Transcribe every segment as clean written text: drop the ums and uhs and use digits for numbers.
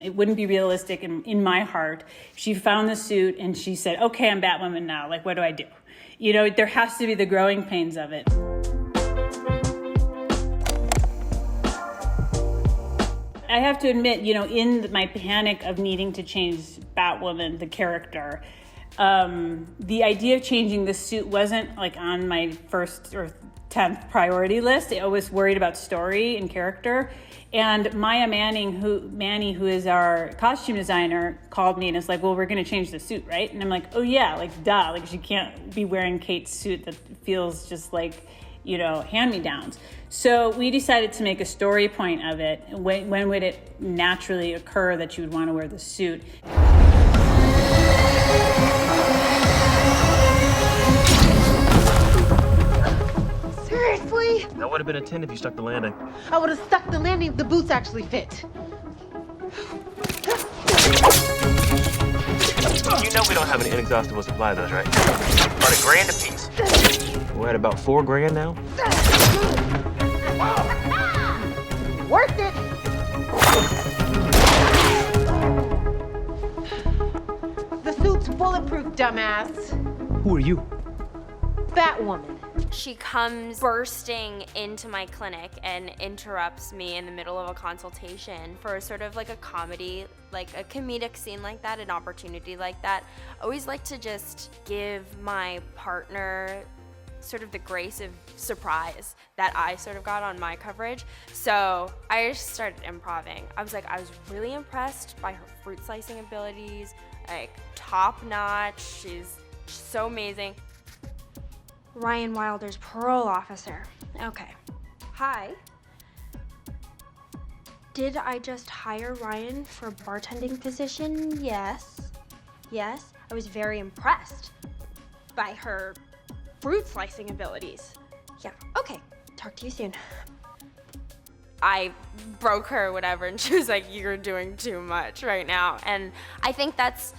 It wouldn't be realistic in my heart. She found the suit and she said, okay, I'm Batwoman now. Like, what do I do? You know, there has to be the growing pains of it. I have to admit, you know, in my panic of needing to change Batwoman, the character, the idea of changing the suit wasn't like on my first or 10th priority list. I was worried about story and character. And Maya Manning, who is our costume designer, called me and is like, well, we're going to change the suit, right? And I'm like, oh yeah, like duh, like she can't be wearing Kate's suit that feels just like, you know, hand-me-downs. So we decided to make a story point of it. When would it naturally occur that you would want to wear the suit? Seriously? That would have been a 10 if you stuck the landing. I would have stuck the landing if the boots actually fit. You know we don't have an inexhaustible supply of those, right? About $1,000 a piece. We're at about $4,000 now. Worth it. The suit's bulletproof, dumbass. Who are you? Batwoman. She comes bursting into my clinic and interrupts me in the middle of a consultation for sort of like a comedy, like a comedic scene like that, an opportunity like that. I always like to just give my partner sort of the grace of surprise that I sort of got on my coverage. So I just started improvising. I was really impressed by her fruit slicing abilities, like top notch. She's so amazing. Ryan Wilder's parole officer. Okay. Hi. Did I just hire Ryan for a bartending position? Yes. Yes. I was very impressed by her fruit slicing abilities. Yeah, okay. Talk to you soon. I broke her or whatever, and she was like, you're doing too much right now. And I think that's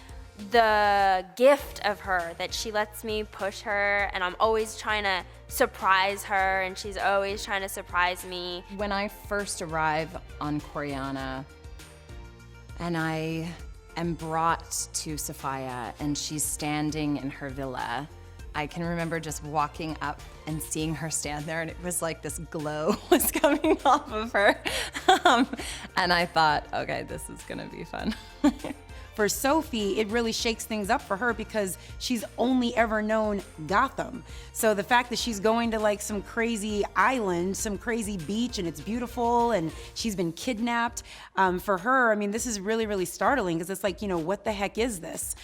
the gift of her, that she lets me push her, and I'm always trying to surprise her, and she's always trying to surprise me. When I first arrive on Coryana, and I am brought to Safiyah, and she's standing in her villa, I can remember just walking up and seeing her stand there, and it was like this glow was coming off of her. And I thought, okay, this is gonna be fun. For Sophie, it really shakes things up for her because she's only ever known Gotham. So the fact that she's going to like some crazy island, some crazy beach, and it's beautiful, and she's been kidnapped, for her, I mean, this is really, really startling because it's like, you know, what the heck is this?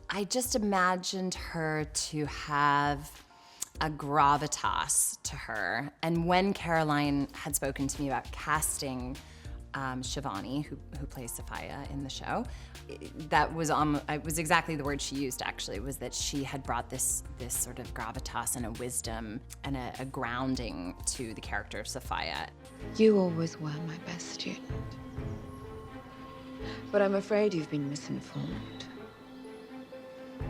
I just imagined her to have a gravitas to her. And when Caroline had spoken to me about casting Shivani, who plays Safiyah in the show, that was it was exactly the word she used, actually, was that she had brought this sort of gravitas and a wisdom and a grounding to the character of Safiyah. You always were my best student. But I'm afraid you've been misinformed.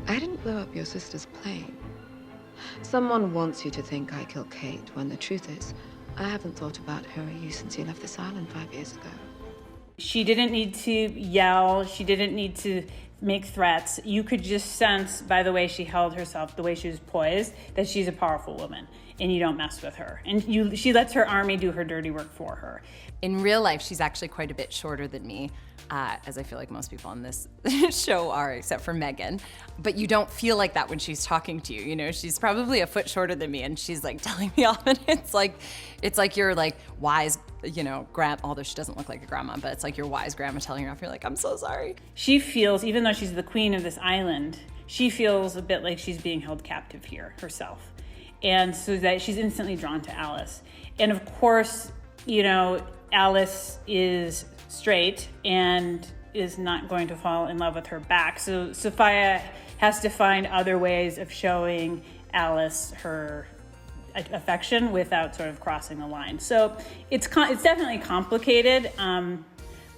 I didn't blow up your sister's plane. Someone wants you to think I killed Kate, when the truth is, I haven't thought about her or you since you left this island 5 years ago. She didn't need to yell. She didn't need to make threats. You could just sense by the way she held herself, the way she was poised, that she's a powerful woman, and you don't mess with her. And she lets her army do her dirty work for her. In real life, she's actually quite a bit shorter than me, as I feel like most people on this show are, except for Megan. But you don't feel like that when she's talking to you. You know, she's probably a foot shorter than me, and she's like telling me off, and it's like you're like wise, you know, although she doesn't look like a grandma, but it's like your wise grandma telling her off. You're like, I'm so sorry. She feels, even though she's the queen of this island, she feels a bit like she's being held captive here herself. And so that she's instantly drawn to Alice. And of course, you know, Alice is straight and is not going to fall in love with her back. So Safiyah has to find other ways of showing Alice her affection without sort of crossing the line. So it's definitely complicated,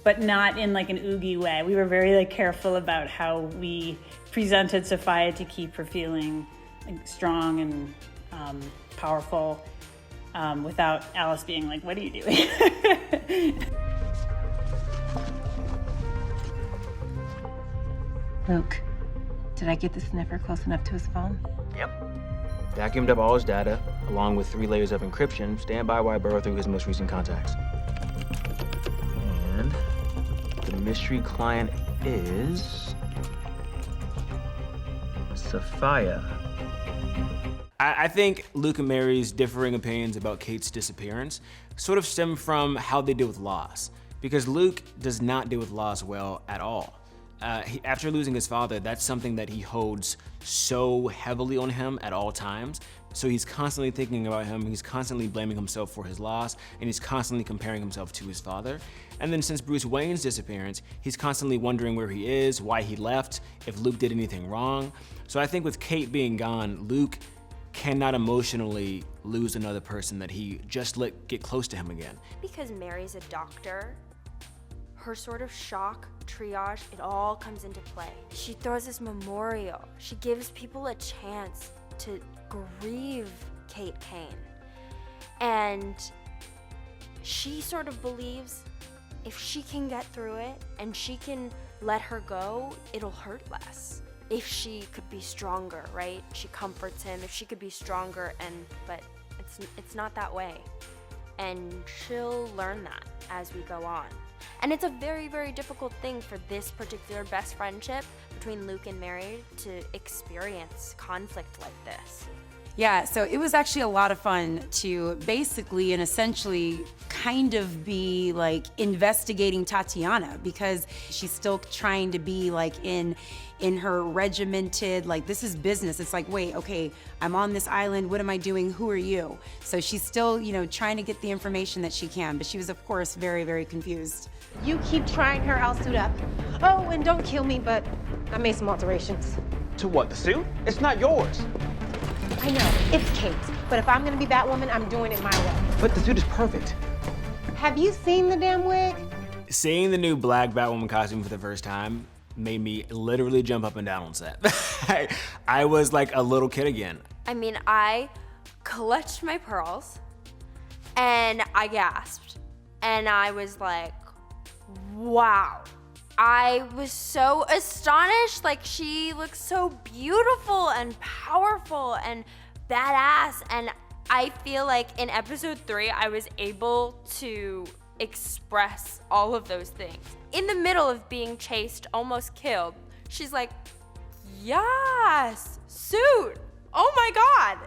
but not in like an oogie way. We were very like careful about how we presented Safiyah to keep her feeling like strong and powerful, without Alice being like, what are you doing? Luke, did I get the sniffer close enough to his phone? Yep. Vacuumed up all his data, along with 3 layers of encryption. Stand by while I burrow through his most recent contacts. And the mystery client is Safiyah. I think Luke and Mary's differing opinions about Kate's disappearance sort of stem from how they deal with loss, because Luke does not deal with loss well at all. After losing his father, that's something that he holds so heavily on him at all times. So he's constantly thinking about him, he's constantly blaming himself for his loss, and he's constantly comparing himself to his father. And then since Bruce Wayne's disappearance, he's constantly wondering where he is, why he left, if Luke did anything wrong. So I think with Kate being gone, Luke cannot emotionally lose another person that he just let get close to him again. Because Mary's a doctor, her sort of shock, triage, it all comes into play. She throws this memorial. She gives people a chance to grieve Kate Kane. And she sort of believes if she can get through it and she can let her go, it'll hurt less. If she could be stronger, right? She comforts him. If she could be stronger, but it's not that way. And she'll learn that as we go on. And it's a very, very difficult thing for this particular best friendship between Luke and Mary to experience conflict like this. Yeah, so it was actually a lot of fun to basically and essentially kind of be like investigating Tatiana, because she's still trying to be like in her regimented, like, this is business. It's like, wait, okay, I'm on this island, what am I doing, who are you? So she's still, trying to get the information that she can, but she was, of course, very, very confused. You keep trying her, I'll suit up. Oh, and don't kill me, but I made some alterations. To what, the suit? It's not yours. I know, it's Kate's, but if I'm gonna be Batwoman, I'm doing it my way. But the suit is perfect. Have you seen the damn wig? Seeing the new black Batwoman costume for the first time made me literally jump up and down on set. I was like a little kid again. I mean, I clutched my pearls and I gasped. And I was like, wow. I was so astonished. Like, she looks so beautiful and powerful and badass. And I feel like in episode 3, I was able to express all of those things. In the middle of being chased, almost killed, she's like, yes, suit. Oh my God,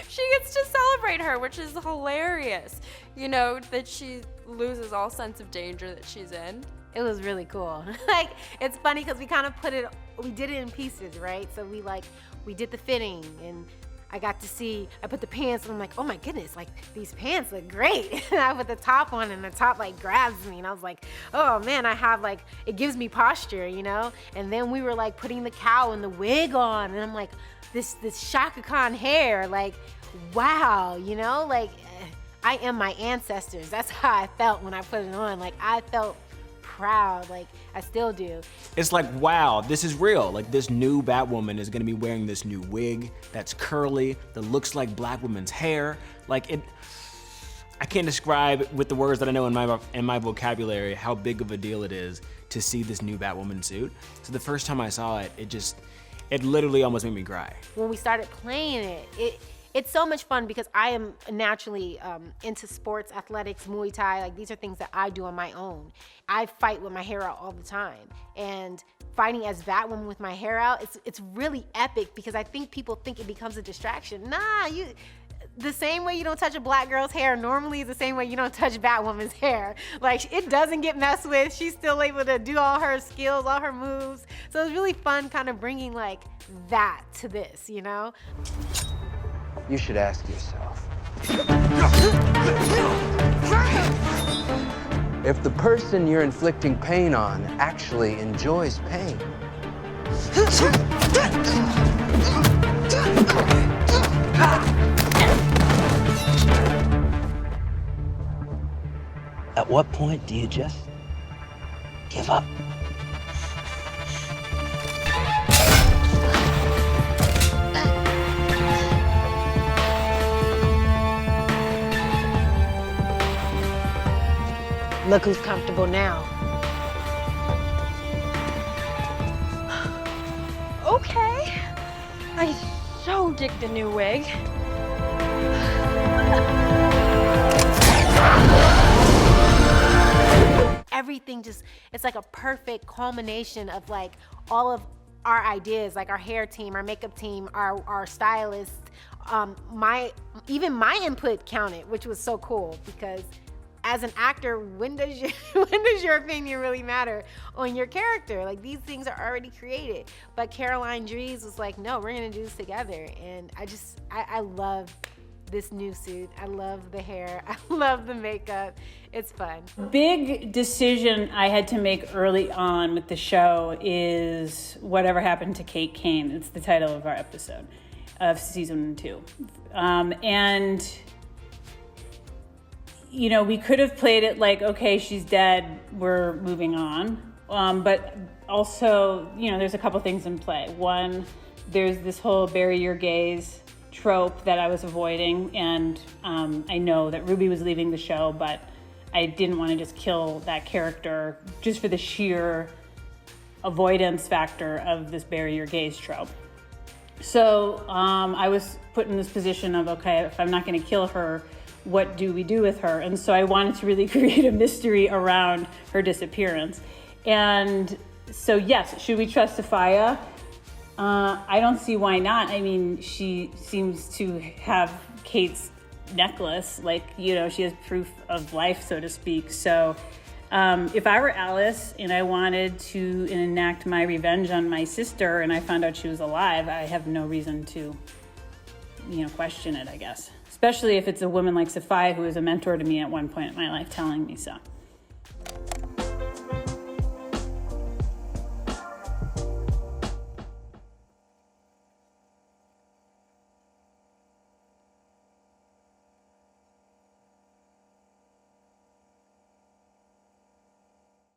she gets to celebrate her, which is hilarious. That she loses all sense of danger that she's in. It was really cool. Like, it's funny because we did it in pieces, right? So we did the fitting, and I got to see, I put the pants and I'm like, oh my goodness, like, these pants look great. And I put the top on and the top like grabs me and I was like, oh man, I have like, it gives me posture, And then we were like putting the cowl and the wig on and I'm like, this Shaka Khan hair, like, wow, like, I am my ancestors. That's how I felt when I put it on. Like, I felt proud, like, I still do. It's like, wow, this is real. Like, this new Batwoman is gonna be wearing this new wig that's curly, that looks like black women's hair. Like, I can't describe with the words that I know in my vocabulary how big of a deal it is to see this new Batwoman suit. So the first time I saw it, it literally almost made me cry. When we started playing it's so much fun because I am naturally into sports, athletics, Muay Thai. Like, these are things that I do on my own. I fight with my hair out all the time. And fighting as Batwoman with my hair out, it's really epic because I think people think it becomes a distraction. Nah, the same way you don't touch a black girl's hair normally is the same way you don't touch Batwoman's hair. Like, it doesn't get messed with. She's still able to do all her skills, all her moves. So it's really fun kind of bringing like that to this, You should ask yourself, if the person you're inflicting pain on actually enjoys pain. At what point do you just give up? Look who's comfortable now. Okay. I so dig the new wig. Everything just, it's like a perfect culmination of like all of our ideas, like our hair team, our makeup team, our stylist, even my input counted, which was so cool because as an actor, when does your opinion really matter on your character? Like these things are already created. But Caroline Dries was like, no, we're gonna do this together. And I love this new suit. I love the hair. I love the makeup. It's fun. Big decision I had to make early on with the show is Whatever Happened to Kate Kane. It's the title of our episode of season 2. And you know, we could have played it like, okay, she's dead, we're moving on. But also, you know, there's a couple things in play. One, there's this whole bury your gaze trope that I was avoiding. And I know that Ruby was leaving the show, but I didn't want to just kill that character just for the sheer avoidance factor of this bury your gaze trope. So I was put in this position of, okay, if I'm not going to kill her, what do we do with her? And so I wanted to really create a mystery around her disappearance. And so yes, should we trust Safiyah? I don't see why not. I mean, she seems to have Kate's necklace, like, you know, she has proof of life, so to speak. So if I were Alice and I wanted to enact my revenge on my sister and I found out she was alive, I have no reason to, you know, question it, I guess. Especially if it's a woman like Safiyah, who was a mentor to me at one point in my life, telling me so.